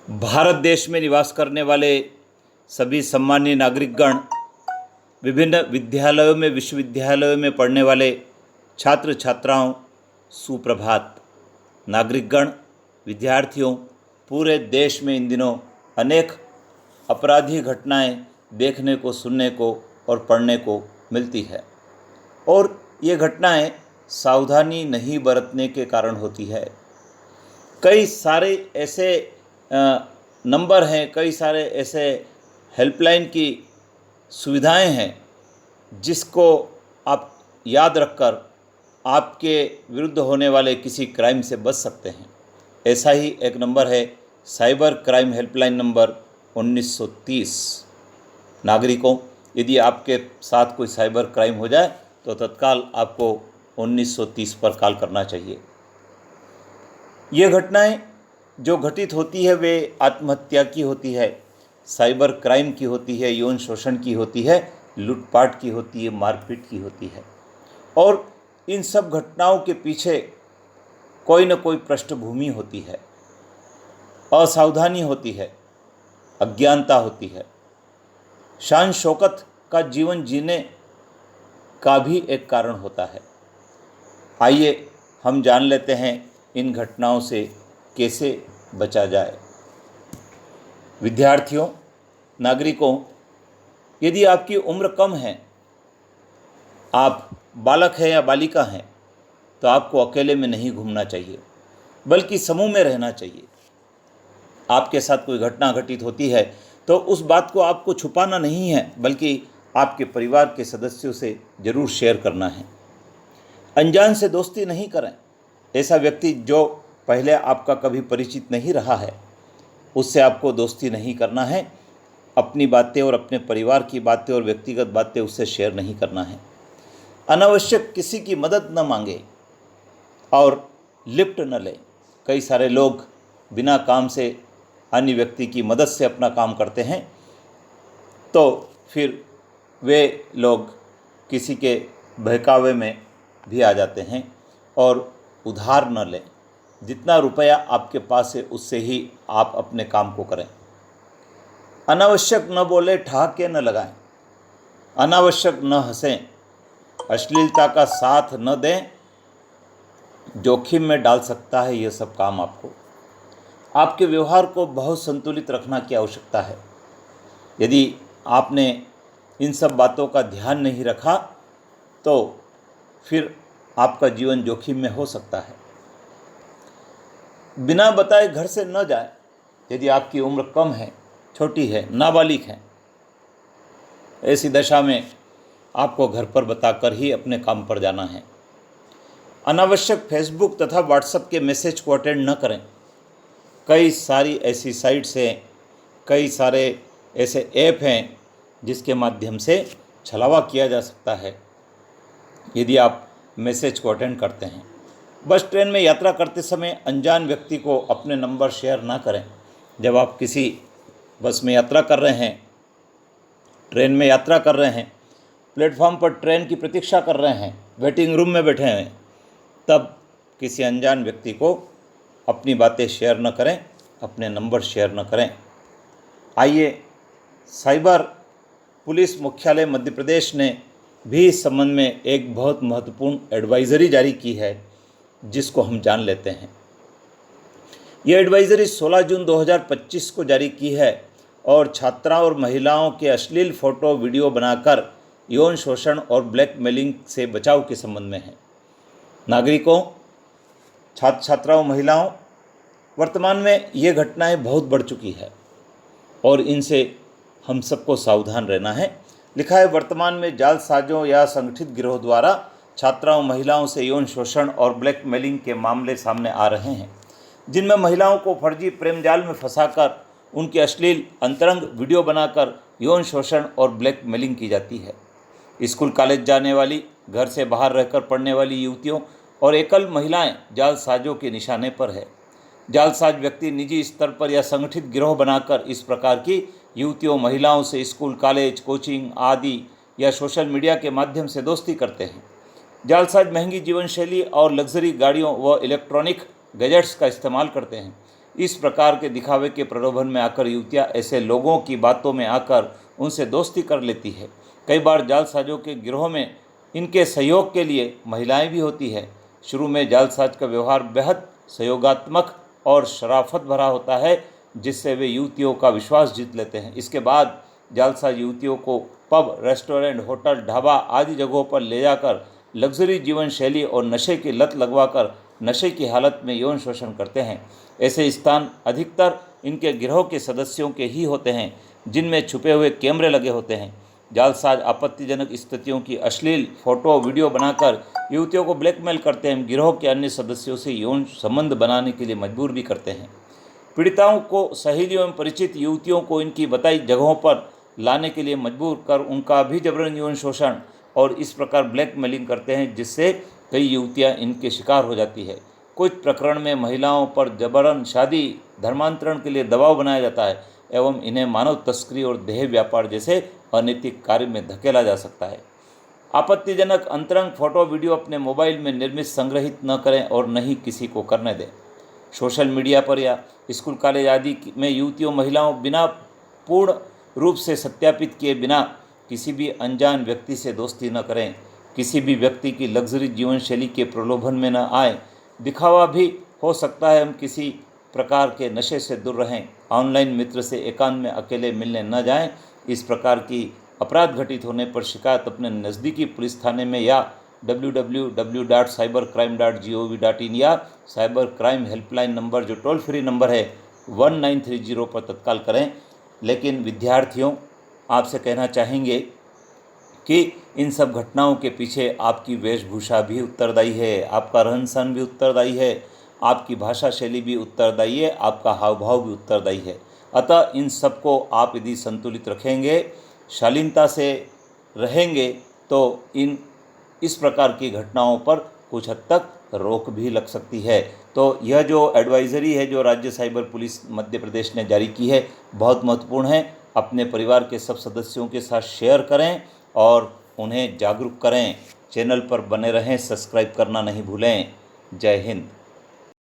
भारत देश में निवास करने वाले सभी सम्मानीय नागरिकगण, विभिन्न विद्यालयों में विश्वविद्यालयों में पढ़ने वाले छात्र छात्राओं, सुप्रभात। नागरिकगण, विद्यार्थियों, पूरे देश में इन दिनों अनेक अपराधी घटनाएं देखने को, सुनने को और पढ़ने को मिलती है और ये घटनाएं सावधानी नहीं बरतने के कारण होती है। कई सारे ऐसे नंबर हैं, कई सारे ऐसे हेल्पलाइन की सुविधाएं हैं जिसको आप याद रखकर आपके विरुद्ध होने वाले किसी क्राइम से बच सकते हैं। ऐसा ही एक नंबर है साइबर क्राइम हेल्पलाइन नंबर 1930। नागरिकों, यदि आपके साथ कोई साइबर क्राइम हो जाए तो तत्काल आपको 1930 पर कॉल करना चाहिए। ये घटनाएं जो घटित होती है वे आत्महत्या की होती है, साइबर क्राइम की होती है, यौन शोषण की होती है, लूटपाट की होती है, मारपीट की होती है। और इन सब घटनाओं के पीछे कोई न कोई पृष्ठभूमि होती है, असावधानी होती है, अज्ञानता होती है। शान शौकत का जीवन जीने का भी एक कारण होता है। आइए हम जान लेते हैं इन घटनाओं से कैसे बचा जाए। विद्यार्थियों, नागरिकों, यदि आपकी उम्र कम है, आप बालक हैं या बालिका हैं, तो आपको अकेले में नहीं घूमना चाहिए, बल्कि समूह में रहना चाहिए। आपके साथ कोई घटना घटित होती है तो उस बात को आपको छुपाना नहीं है, बल्कि आपके परिवार के सदस्यों से ज़रूर शेयर करना है। अनजान से दोस्ती नहीं करें। ऐसा व्यक्ति जो पहले आपका कभी परिचित नहीं रहा है, उससे आपको दोस्ती नहीं करना है। अपनी बातें और अपने परिवार की बातें और व्यक्तिगत बातें उससे शेयर नहीं करना है। अनावश्यक किसी की मदद न मांगे और लिफ्ट न लें। कई सारे लोग बिना काम से अन्य व्यक्ति की मदद से अपना काम करते हैं, तो फिर वे लोग किसी के बहकावे में भी आ जाते हैं। और उधार न लें। जितना रुपया आपके पास है उससे ही आप अपने काम को करें। अनावश्यक न बोले, ठहाके न लगाएं। अनावश्यक न हंसें। अश्लीलता का साथ न दें। जोखिम में डाल सकता है यह सब काम आपको। आपके व्यवहार को बहुत संतुलित रखना की आवश्यकता है। यदि आपने इन सब बातों का ध्यान नहीं रखा तो फिर आपका जीवन जोखिम में हो सकता है। बिना बताए घर से न जाए। यदि आपकी उम्र कम है, छोटी है, नाबालिग है, ऐसी दशा में आपको घर पर बताकर ही अपने काम पर जाना है। अनावश्यक फेसबुक तथा व्हाट्सएप के मैसेज को अटेंड न करें। कई सारी ऐसी साइट्स हैं, कई सारे ऐसे ऐप हैं जिसके माध्यम से छलावा किया जा सकता है यदि आप मैसेज को अटेंड करते हैं। बस ट्रेन में यात्रा करते समय अनजान व्यक्ति को अपने नंबर शेयर ना करें। जब आप किसी बस में यात्रा कर रहे हैं, ट्रेन में यात्रा कर रहे हैं, प्लेटफॉर्म पर ट्रेन की प्रतीक्षा कर रहे हैं, वेटिंग रूम में बैठे हैं, तब किसी अनजान व्यक्ति को अपनी बातें शेयर न करें, अपने नंबर शेयर न करें। आइए, साइबर पुलिस मुख्यालय मध्य प्रदेश ने भी इस संबंध में एक बहुत महत्वपूर्ण एडवाइज़री जारी की है, जिसको हम जान लेते हैं। ये एडवाइज़री 16 जून 2025 को जारी की है और छात्राओं और महिलाओं के अश्लील फ़ोटो वीडियो बनाकर यौन शोषण और ब्लैकमेलिंग से बचाव के संबंध में है। नागरिकों, छात्र छात्राओं, महिलाओं, वर्तमान में ये घटनाएं बहुत बढ़ चुकी है और इनसे हम सबको सावधान रहना है। लिखा है, वर्तमान में जालसाजों या संगठित गिरोह द्वारा छात्राओं, महिलाओं से यौन शोषण और ब्लैकमेलिंग के मामले सामने आ रहे हैं, जिनमें महिलाओं को फर्जी प्रेम जाल में फंसाकर उनके अश्लील अंतरंग वीडियो बनाकर यौन शोषण और ब्लैकमेलिंग की जाती है। स्कूल कॉलेज जाने वाली, घर से बाहर रहकर पढ़ने वाली युवतियों और एकल महिलाएं जालसाजों के निशाने पर है। जालसाज व्यक्ति निजी स्तर पर या संगठित गिरोह बनाकर इस प्रकार की युवतियों, महिलाओं से स्कूल, कॉलेज, कोचिंग आदि या सोशल मीडिया के माध्यम से दोस्ती करते हैं। जालसाज महंगी जीवन शैली और लग्जरी गाड़ियों व इलेक्ट्रॉनिक गैजेट्स का इस्तेमाल करते हैं। इस प्रकार के दिखावे के प्रलोभन में आकर युवतियाँ ऐसे लोगों की बातों में आकर उनसे दोस्ती कर लेती है। कई बार जालसाजों के गिरोह में इनके सहयोग के लिए महिलाएं भी होती है। शुरू में जालसाज का व्यवहार बेहद सहयोगात्मक और शराफत भरा होता है, जिससे वे युवतियों का विश्वास जीत लेते हैं। इसके बाद जालसाज युवतियों को पब, रेस्टोरेंट, होटल, ढाबा आदि जगहों पर ले जाकर लग्जरी जीवन शैली और नशे की लत लगवाकर नशे की हालत में यौन शोषण करते हैं। ऐसे स्थान अधिकतर इनके गिरोह के सदस्यों के ही होते हैं, जिनमें छुपे हुए कैमरे लगे होते हैं। जालसाज आपत्तिजनक स्थितियों की अश्लील फोटो वीडियो बनाकर युवतियों को ब्लैकमेल करते हैं। गिरोह के अन्य सदस्यों से यौन संबंध बनाने के लिए मजबूर भी करते हैं। पीड़िताओं को सहेलियों एवं परिचित युवतियों को इनकी बताई जगहों पर लाने के लिए मजबूर कर उनका भी जबरन यौन शोषण और इस प्रकार ब्लैकमेलिंग करते हैं, जिससे कई युवतियां इनके शिकार हो जाती है। कुछ प्रकरण में महिलाओं पर जबरन शादी, धर्मांतरण के लिए दबाव बनाया जाता है एवं इन्हें मानव तस्करी और देह व्यापार जैसे अनैतिक कार्य में धकेला जा सकता है। आपत्तिजनक अंतरंग फोटो वीडियो अपने मोबाइल में निर्मित संग्रहित न करें और न ही किसी को करने दें। सोशल मीडिया पर या स्कूल कॉलेज आदि में युवतियों महिलाओं बिना पूर्ण रूप से सत्यापित किए बिना किसी भी अनजान व्यक्ति से दोस्ती न करें। किसी भी व्यक्ति की लग्जरी जीवन शैली के प्रलोभन में न आए। दिखावा भी हो सकता है, हम किसी प्रकार के नशे से दूर रहें। ऑनलाइन मित्र से एकांत में अकेले मिलने न जाएं। इस प्रकार की अपराध घटित होने पर शिकायत अपने नज़दीकी पुलिस थाने में या www.cybercrime.gov.in या साइबर क्राइम हेल्पलाइन नंबर, जो टोल फ्री नंबर है 1930 पर तत्काल करें। लेकिन विद्यार्थियों, आपसे कहना चाहेंगे कि इन सब घटनाओं के पीछे आपकी वेशभूषा भी उत्तरदायी है, आपका रहन सहन भी उत्तरदायी है, आपकी भाषा शैली भी उत्तरदायी है, आपका हाव भाव भी उत्तरदायी है। अतः इन सबको आप यदि संतुलित रखेंगे, शालीनता से रहेंगे, तो इस प्रकार की घटनाओं पर कुछ हद तक रोक भी लग सकती है। तो यह जो एडवाइज़री है जो राज्य साइबर पुलिस मध्य प्रदेश ने जारी की है, बहुत महत्वपूर्ण है। अपने परिवार के सब सदस्यों के साथ शेयर करें और उन्हें जागरूक करें। चैनल पर बने रहें, सब्सक्राइब करना नहीं भूलें। जय हिंद।